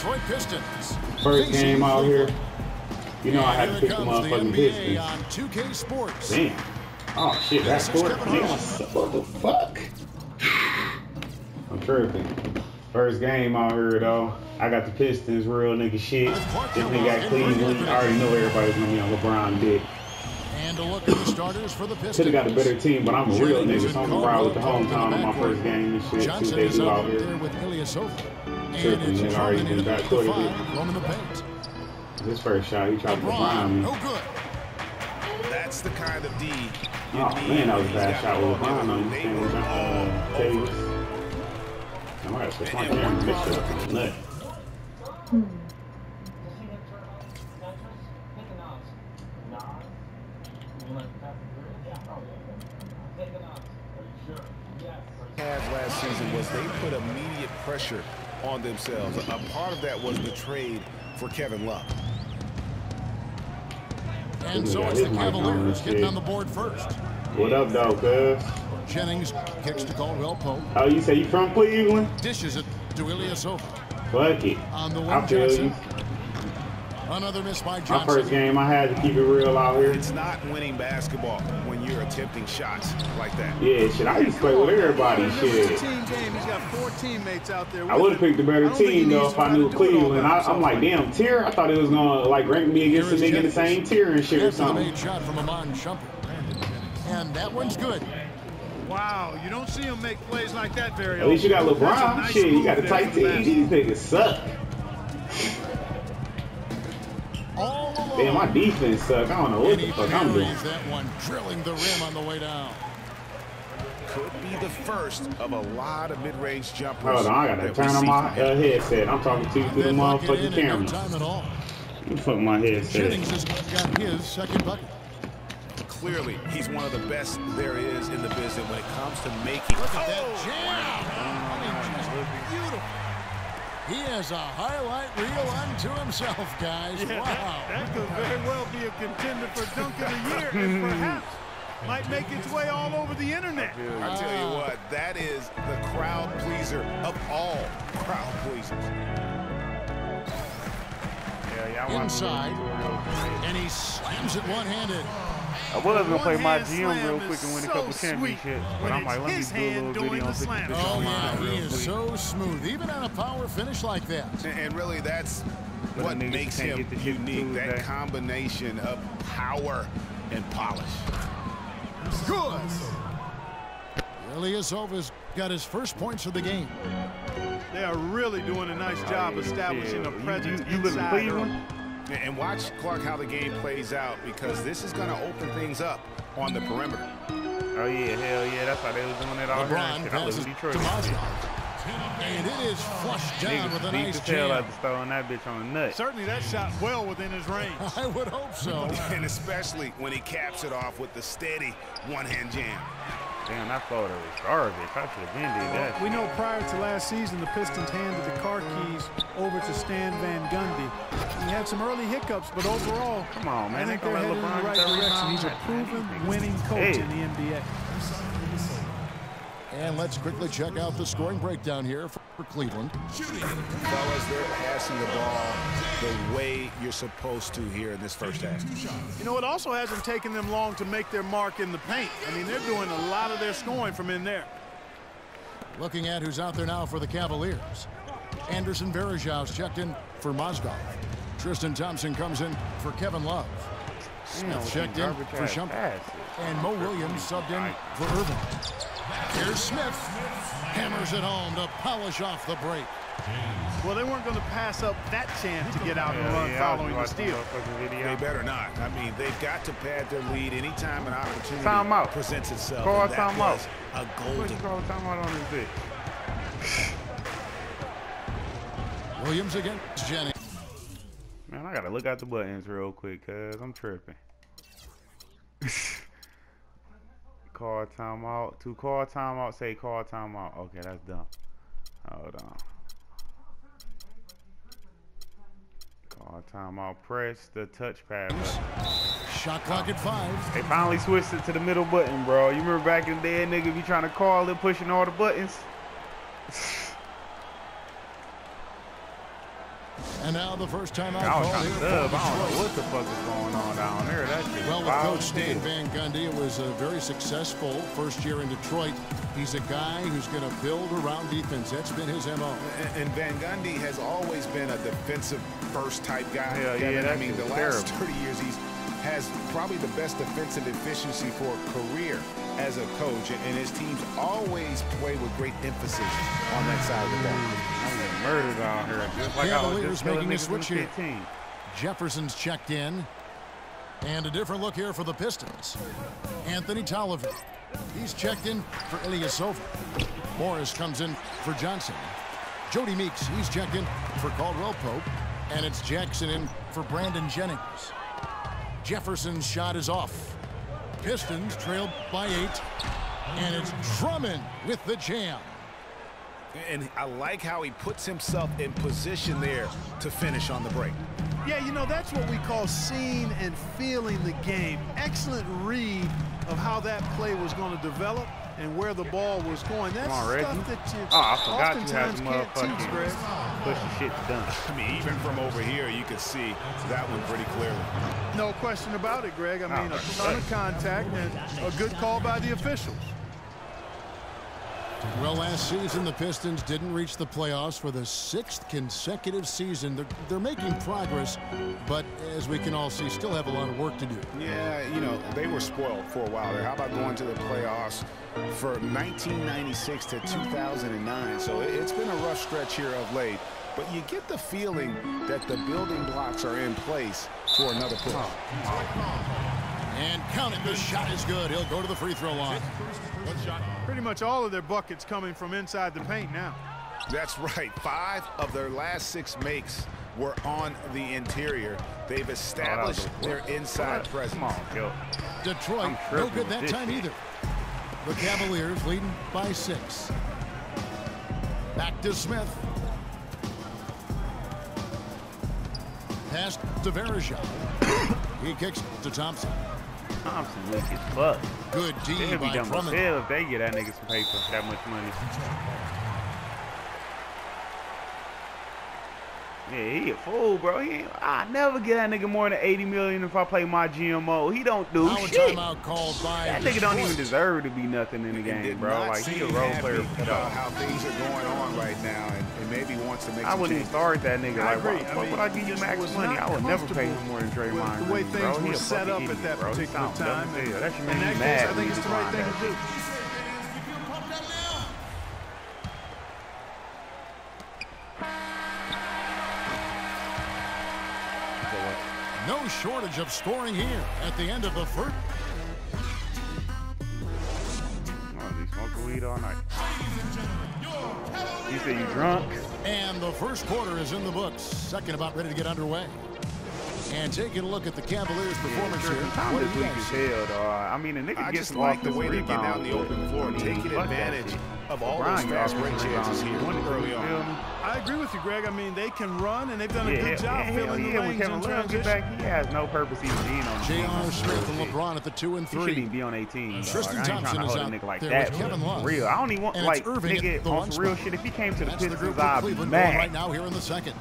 Detroit Pistons. First game out here. You know I had to pick the comes the motherfucking NBA Pistons. on 2K Sports. Damn. Oh shit, that's court. What the fuck? I'm tripping. First game out here though. I got the Pistons, real nigga shit. This nigga got Cleveland. I already know everybody's gonna be on LeBron dick. And a look at the starters for the Pistons. Could've got a better team, but I'm a real nigga, so I'm gonna ride with the hometown on my first game and shit. See what they do out here. With Ilyasova. Tripping, nigga already been back quarter it. This first shot, he tried to LeBron me. No good. That's the kind of D. Oh man, that was a bad shot with LeBron on you. Davis. I gotta switch my camera. This shit nut. Last season was they put immediate pressure on themselves. A part of that was the trade for Kevin Love. And so it's the Cavaliers getting on the board first. What up, though, cuz? Jennings kicks to Caldwell Pope. Oh, you say you from Cleveland? Dishes it to Ilyasova. Fuck it. On the I wing, feel Johnson. you. Another miss by Johnson. My first game, I had to keep it real out here. It's not winning basketball when you're attempting shots like that. Yeah, shit, I used to play with everybody, shit. Team game, he's got 4 teammates out there. I would have picked a better team, though, if I knew Cleveland. I'm like, damn, tier? I thought it was going to, like, rank me against a nigga in the same tier and shit or After the something. made shot from Amon Shumpert. And that one's good. Wow, you don't see him make plays like that very often. At least you got That's a LeBron. nice Shit, you move got a there tight for the team. These niggas suck. All alone. Damn, my defense suck. I don't know what the fuck I'm doing. That one drilling the rim on the way down. Could be the first of a lot of mid-range jumpers. Hold on, I got to that turn we on see my from him. headset. I'm talking to you through the That bucket motherfucking in camera. no time at all. You fuck my headset. Jennings has got his second bucket. Clearly, he's one of the best there is in the business when it comes to making. Look at that jam. I mean, just beautiful. He has a highlight reel unto himself, guys. Yeah, Wow. that could very well be a contender for Dunk of the Year, and perhaps might make its way all over the internet. I tell you what, that is the crowd pleaser of all crowd pleasers. Inside, and he slams it one-handed. I was gonna play my One-hand GM real slam quick and win a is couple so championships, but when I'm like, it's let me his do a hand little doing video the on 50 slam. Fish Oh, online yeah, he real is quick. so smooth, even on a power finish like that. And really, that's But what the niggas makes can't him get the shit unique, through that that. combination of power and polish. Good. Ilyasova's got his first points of the game. They are really doing a nice job establishing a presence You live in inside Cleveland? And watch, Clark, how the game plays out, because this is going to open things up on the perimeter. Oh yeah, hell yeah, that's how they was doing it all here. LeBron Shit, I live passes in to Detroit. Mozgov. And it is flushed down with a Niggas beat nice the tail out jam. the store on that bitch on the nut. Certainly that shot well within his range. I would hope so. And especially when he caps it off with the steady one-hand jam. Damn, that photo was garbage. I should have been did that. We know prior to last season, the Pistons handed the car keys over to Stan Van Gundy. He had some early hiccups, but overall, Come on, man. I think They they're gonna headed let in the LeBron right get that direction. He's a rebound. proven winning coach in the NBA. And let's quickly check out the scoring breakdown here for Cleveland. Fellas, they're passing the ball the way you're supposed to here in this first half. You know, it also hasn't taken them long to make their mark in the paint. I mean, they're doing a lot of their scoring from in there. Looking at who's out there now for the Cavaliers. Anderson Varejau's checked in for Mozgov. Tristan Thompson comes in for Kevin Love. Smith checked in for Shumpert. And Mo Williams subbed in for Irvin. Here's Smith. Hammers it home to polish off the break. Well, they weren't going to pass up that chance to get out and run following the steal. They better not. I mean, they've got to pad their lead anytime an opportunity Timeout. presents itself. Call and that timeout. was a What golden. you call timeout on this bitch? Williams against Jennings. Man, I gotta look out the buttons real quick, cuz I'm tripping. Call timeout. To call timeout, say call timeout. Okay, that's dumb. Hold on. Call timeout. Press the touchpad button. Shot clock at 5. They finally switched it to the middle button, bro. You remember back in the day, nigga be trying to call it, pushing all the buttons? And now the first time out I was call trying here to for sub. I don't know Detroit. what the fuck is going on down there. That shit Well, with wild Coach Stan shit. Van Gundy, it was a very successful first year in Detroit. He's a guy who's going to build around defense. That's been his MO. And Van Gundy has always been a defensive first type guy. Hell yeah, Kevin. that I mean, the shit's last terrible. 30 years he's has probably the best defensive efficiency for a career as a coach, and his teams always play with great emphasis on that side of the ball. I'm getting murdered out here. Just like I was Cavaliers just killing making a niggas switch in the here. 15. Jefferson's checked in. And a different look here for the Pistons. Anthony Tolliver. He's checked in for Ilyasova. Morris comes in for Johnson. Jody Meeks, he's checked in for Caldwell Pope. And it's Jackson in for Brandon Jennings. Jefferson's shot is off. Pistons trailed by 8. And it's Drummond with the jam. And I like how he puts himself in position there to finish on the break. Yeah, you know, that's what we call seeing and feeling the game. Excellent read of how that play was going to develop and where the ball was going. That's Come on, Reggie. stuff that you I forgot you had oftentimes the can't teach, Greg. motherfucking push the shit done. I mean, even from over here, you can see that one pretty clearly. No question about it, Greg. I mean, Oh, a ton of contact and a good call by the officials. Well, last season, the Pistons didn't reach the playoffs for the 6th consecutive season. They're making progress, but as we can all see, still have a lot of work to do. Yeah, you know, they were spoiled for a while there. How about going to the playoffs for 1996 to 2009? So it's been a rough stretch here of late. But you get the feeling that the building blocks are in place for another push. And count it, the shot is good. He'll go to the free throw line. Pretty much all of their buckets coming from inside the paint now. That's right. 5 of their last 6 makes were on the interior. They've established their inside presence. Come on, Joe. Detroit, I'm no tripping good that with this time shit. either. The Cavaliers leading by 6. Back to Smith. Pass to Verejao. He kicks to Thompson. Thompson weak as fuck. Good D They'll be by dumb as Drummond. hell if they get that nigga some paper, that much money. Yeah, he a fool, bro. I never get that nigga more than 80 million if I play my GMO. He don't do Now a shit. timeout called by That nigga don't even Detroit. deserve to be nothing in the game, bro. Like, he a role player for sure. How things are going on right now, and maybe wants to make I some wouldn't even changes. start that nigga. I Like, agree. why the fuck would I give you just max was money? not I would never pay him comfortable more than Draymond with the way Green, things bro. He were a set fucking up idiot, at that bro. He particular sound dumb time. as hell. That should In make that me case, mad I when think you it's the right find thing that to do. shit. No shortage of scoring here at the end of the first. Oh, they smoking weed all night. You say you drunk? And the first quarter is in the books. Second about ready to get underway. And taking a look at the Cavaliers' performance here. Tom What is do you weak guys as see? hell, dog. I mean, the nigga I gets just some like the offensive way they get out in the rebounds, open floor and but, I mean, taking fuck that advantage shit. of all LeBron those get fast offensive break chances here rebounds. early on. Feel me? I agree with you, Greg. I mean, they can run, and they've done a Yeah, good job hell filling the yeah, when lanes Kevin in Love get transition. back, he has no purpose even being on the team. J.R. Smith and Shit. LeBron at the 2 and He shouldn't 3. even be on 18. Dog. Tristan I ain't Thompson trying to is hold a out nigga like there that. with Kevin but Love. for real. I don't even want, And it's like, Irving at nigga, the on one some real spot. shit. If he came to the That's the Pistons, group for I'd be Cleveland going right mad. now here in the second.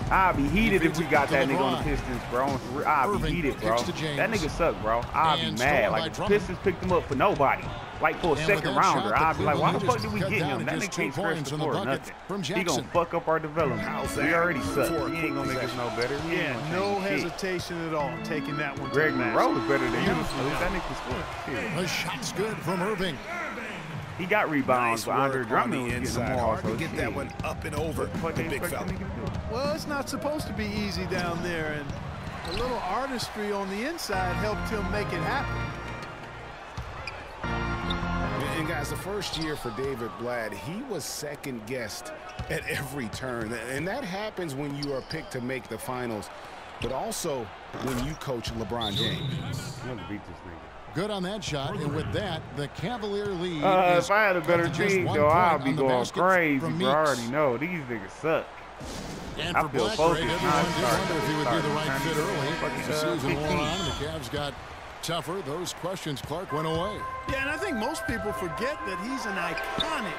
I'd be heated if we got to that nigga on LeBron. the Pistons, bro. I'd Irving be heated, bro. kicks to James. That nigga suck, bro. I'd And be stolen mad. by Like, the Drummond. Pistons picked him up for nobody. Like, for a And with second that rounder. shot, I'd be like, why the Cleveland fuck did we cut get down him? to That just nigga 2 can't stretch points the in the floor or bucket nothing. from He Jackson. gonna fuck up our development. How's We that already suck. for a He ain't gonna make quick us no better. He Yeah, ain't no gonna change shit. hesitation at all taking that one. to Greg the basket. Monroe is better than him. Beautiful. At least that nigga can score. Shit. The shot's good from Irving. He got rebounds, Nice but Andre work on Drummond the was getting inside. them all. Hard to get that one up and over What the they big expect fella. the nigga to do? Well, it's not supposed to be easy down there, and a little artistry on the inside helped him make it happen. And guys, the first year for David Blatt, he was second guessed at every turn. And that happens when you are picked to make the finals, but also when you coach LeBron James. I'm gonna beat this nigga. Good on that shot. And with that, the Cavalier lead is If I had a better up to just team, 1 though, point I'd be on the going basket crazy, from bro. I Meeks. already know. These niggas suck. And I for feel Black, focused. Greg, everyone Now did it's wonder if he would be the starting. right fit early. Fucking, As the season wore 15. on and the Cavs got tougher, those questions, Clark, went away. Yeah, and I think most people forget that he's an iconic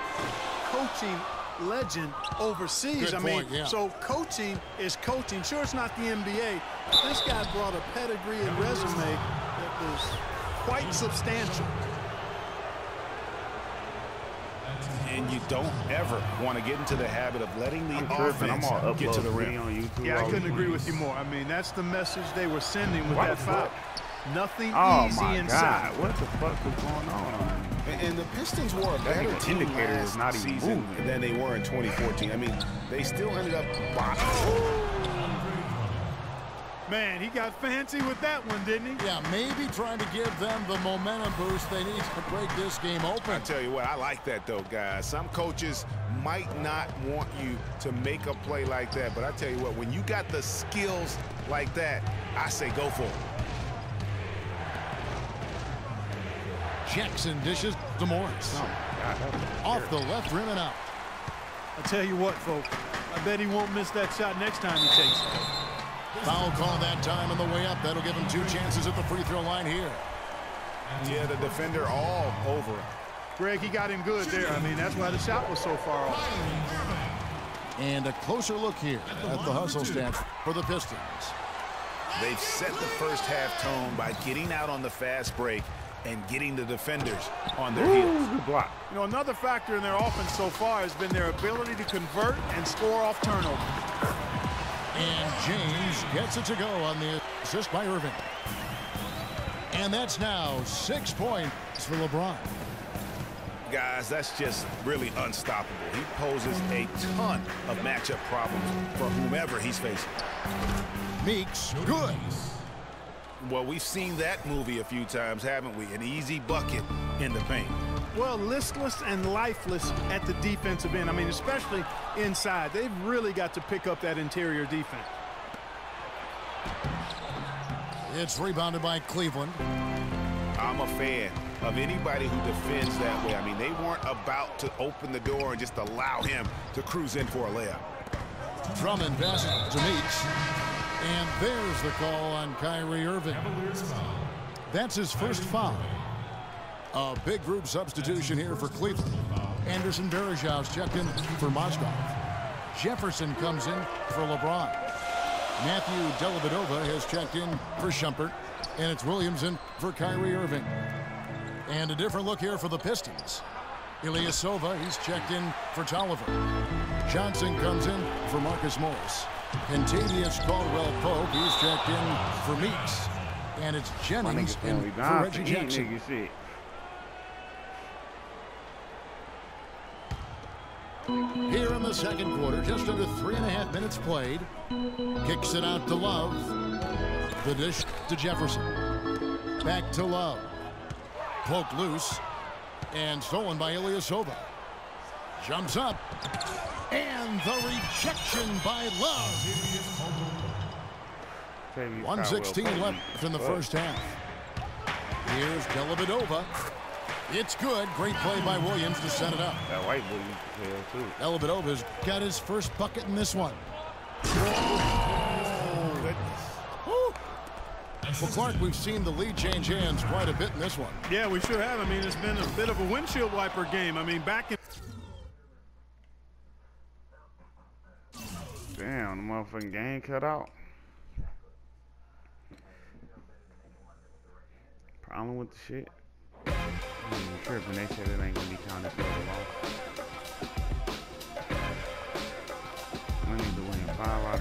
coaching legend overseas. Good point, yeah. So coaching is coaching. Sure, it's not the NBA. This guy brought a pedigree and resume that was quite substantial. And you don't ever want to get into the habit of letting the offense get to the rim. On YouTube. Yeah, I couldn't agree with you more. I mean, that's the message they were sending with that foul. Nothing easy inside. What the fuck is going on? And the Pistons were a better team last season than they were in 2014. I mean, they still ended up bottom. Man, he got fancy with that one, didn't he? Yeah, maybe trying to give them the momentum boost they need to break this game open. I tell you what, I like that, though, guys. Some coaches might not want you to make a play like that, but I tell you what, when you got the skills like that, I say go for it. Jackson dishes to Morris. Oh, God, off the left rim and out. I tell you what, folks, I bet he won't miss that shot next time he takes it. Foul call that time on the way up. That'll give him 2 chances at the free throw line here. Yeah, the defender all over him. Greg, he got him good there. I mean, that's why the shot was so far off. And a closer look here at the hustle stats for the Pistons. They've set the first half tone by getting out on the fast break and getting the defenders on their heels. Good block. You know, another factor in their offense so far has been their ability to convert and score off turnover. And James gets it to go on the assist by Irving. And that's now 6 points for LeBron. Guys, that's just really unstoppable. He poses a ton of matchup problems for whomever he's facing. Meeks, good. Well, we've seen that movie a few times, haven't we? An easy bucket in the paint. Well, listless and lifeless at the defensive end. I mean, especially inside. They've really got to pick up that interior defense. It's rebounded by Cleveland. I'm a fan of anybody who defends that way. I mean, they weren't about to open the door and just allow him to cruise in for a layup. Drummond passes to Meeks. And there's the call on Kyrie Irving. That's his first foul. A big group substitution here for Cleveland. Anderson Varejão's checked in for Mozgov. Jefferson comes in for LeBron. Matthew Dellavedova has checked in for Shumpert. And it's Williams in for Kyrie Irving. And a different look here for the Pistons. Ilyasova, he's checked in for Tolliver. Johnson comes in for Marcus Morris. Contavious Caldwell-Pope, he's checked in for Meeks. And it's Jennings in for Reggie Jackson. Here in the second quarter, just under 3.5 minutes played. Kicks it out to Love. The dish to Jefferson. Back to Love. Poked loose. And stolen by Ilyasova. Jumps up. And the rejection by Love. 1:16 left in the first half. Here's Dellavedova. It's good. Great play by Williams to set it up. That white Williams player too. Dellavedova's got his first bucket in this one. Well, Clark, we've seen the lead change hands quite a bit in this one. Yeah, we sure have. I mean, it's been a bit of a windshield wiper game. I mean, back in... Damn, the motherfucking game cut out. Problem with the shit. I'm tripping. They said it ain't gonna be counted for the loss. I need to win 5 out of